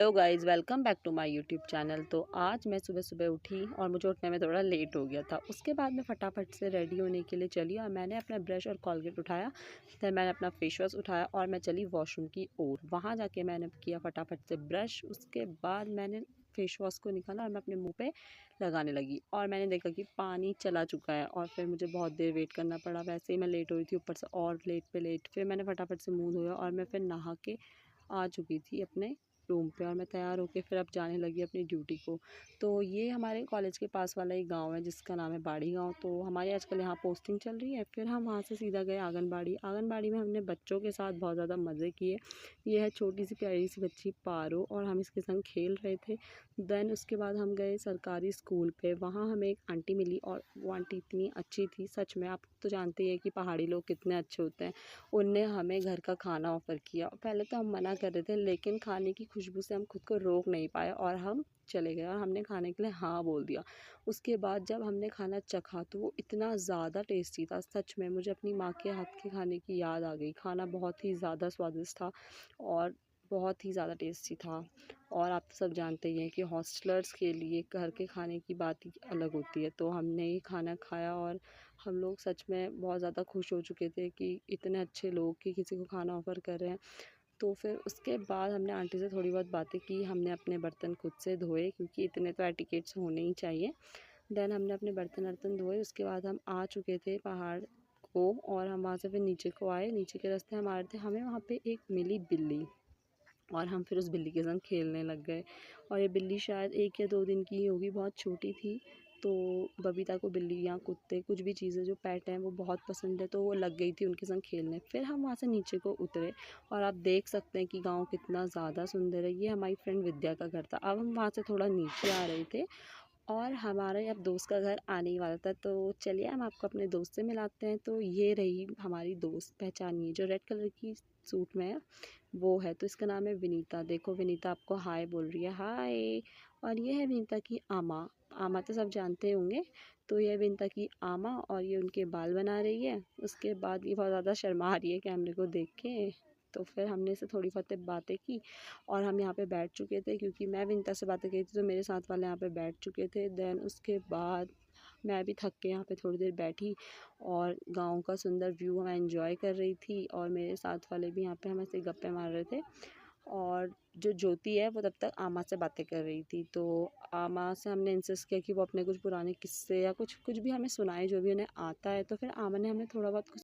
Hello guys, welcome back to my YouTube channel. तो आज मैं सुबह सुबह उठी और मुझे उठने में थोड़ा लेट हो गया था। उसके बाद मैं फटाफट से रेडी होने के लिए चली और मैंने अपना ब्रश और कॉलगेट उठाया। फिर मैंने अपना फेस वॉश उठाया और मैं चली वॉशरूम की ओर। वहाँ जाके मैंने किया फटाफट से ब्रश। उसके बाद मैंने फेस वॉश को निकाला और मैं अपने मुँह पे लगाने लगी और मैंने देखा कि पानी चला चुका है और फिर मुझे बहुत देर वेट करना पड़ा। वैसे ही मैं लेट हो रही थी, ऊपर से और लेट पे लेट। फिर मैंने फटाफट से मुँह धोया और मैं फिर नहा के आ चुकी थी अपने रूम पे और मैं तैयार होके फिर अब जाने लगी अपनी ड्यूटी को। तो ये हमारे कॉलेज के पास वाला एक गांव है जिसका नाम है बाड़ी गांव। तो हमारी आजकल यहाँ पोस्टिंग चल रही है। फिर हम वहाँ से सीधा गए आंगनबाड़ी। आंगनबाड़ी में हमने बच्चों के साथ बहुत ज़्यादा मज़े किए। ये है छोटी सी प्यारी सी बच्ची पारो और हम इसके संग खेल रहे थे। देन उसके बाद हम गए सरकारी स्कूल पे। वहाँ हमें एक आंटी मिली और वो आंटी इतनी अच्छी थी सच में। आप तो जानते ही हैं कि पहाड़ी लोग कितने अच्छे होते हैं। उनने हमें घर का खाना ऑफ़र किया। पहले तो हम मना कर रहे थे लेकिन खाने की खुशबू से हम खुद को रोक नहीं पाए और हम चले गए और हमने खाने के लिए हाँ बोल दिया। उसके बाद जब हमने खाना चखा तो वो इतना ज़्यादा टेस्टी था सच में। मुझे अपनी माँ के हाथ के खाने की याद आ गई। खाना बहुत ही ज़्यादा स्वादिष्ट था और बहुत ही ज़्यादा टेस्टी था। और आप तो सब जानते ही हैं कि हॉस्टलर्स के लिए घर के खाने की बात ही अलग होती है। तो हमने ये खाना खाया और हम लोग सच में बहुत ज़्यादा खुश हो चुके थे कि इतने अच्छे लोग कि किसी को खाना ऑफ़र कर रहे हैं। तो फिर उसके बाद हमने आंटी से थोड़ी बहुत बातें की। हमने अपने बर्तन खुद से धोए क्योंकि इतने तो एटिकेट्स होने ही चाहिए। देन हमने अपने बर्तन वर्तन धोए। उसके बाद हम आ चुके थे पहाड़ को और हम वहाँ से फिर नीचे को आए। नीचे के रास्ते हम आ रहे थे, हमें वहाँ पे एक मिली बिल्ली और हम फिर उस बिल्ली के संग खेलने लग गए। और ये बिल्ली शायद 1 या 2 दिन की ही होगी, बहुत छोटी थी। तो बबीता को बिल्ली या कुत्ते कुछ भी चीज़ें जो पेट हैं वो बहुत पसंद है, तो वो लग गई थी उनके संग खेलने। फिर हम वहाँ से नीचे को उतरे और आप देख सकते हैं कि गाँव कितना ज़्यादा सुंदर है। ये हमारी फ्रेंड विद्या का घर था। अब हम वहाँ से थोड़ा नीचे आ रहे थे और हमारे अब दोस्त का घर आने ही वाला था। तो चलिए हम आपको अपने दोस्त से मिलाते हैं। तो ये रही हमारी दोस्त, पहचानिए, जो रेड कलर की सूट में है वो है। तो इसका नाम है विनीता। देखो विनीता आपको हाय बोल रही है, हाय। और ये है विनीता की आमा। आमा तो सब जानते होंगे। तो ये है विनीता की आमा और ये उनके बाल बना रही है। उसके बाद ये बहुत ज़्यादा शर्मा रही है कैमरे को देख के। तो फिर हमने से थोड़ी बहुत बातें की और हम यहाँ पे बैठ चुके थे क्योंकि मैं विनीता से बातें की थी तो मेरे साथ वाले यहाँ पे बैठ चुके थे। देन उसके बाद मैं भी थक के यहाँ पे थोड़ी देर बैठी और गाँव का सुंदर व्यू मैं एंजॉय कर रही थी और मेरे साथ वाले भी यहाँ पे हम ऐसे गप्पे मार रहे थे। और जो ज्योति है वो तब तक आमा से बातें कर रही थी। तो आमा से हमने इंसिस्ट किया कि वो अपने कुछ पुराने किस्से या कुछ कुछ भी हमें सुनाए जो भी उन्हें आता है। तो फिर आमा ने हमें थोड़ा बहुत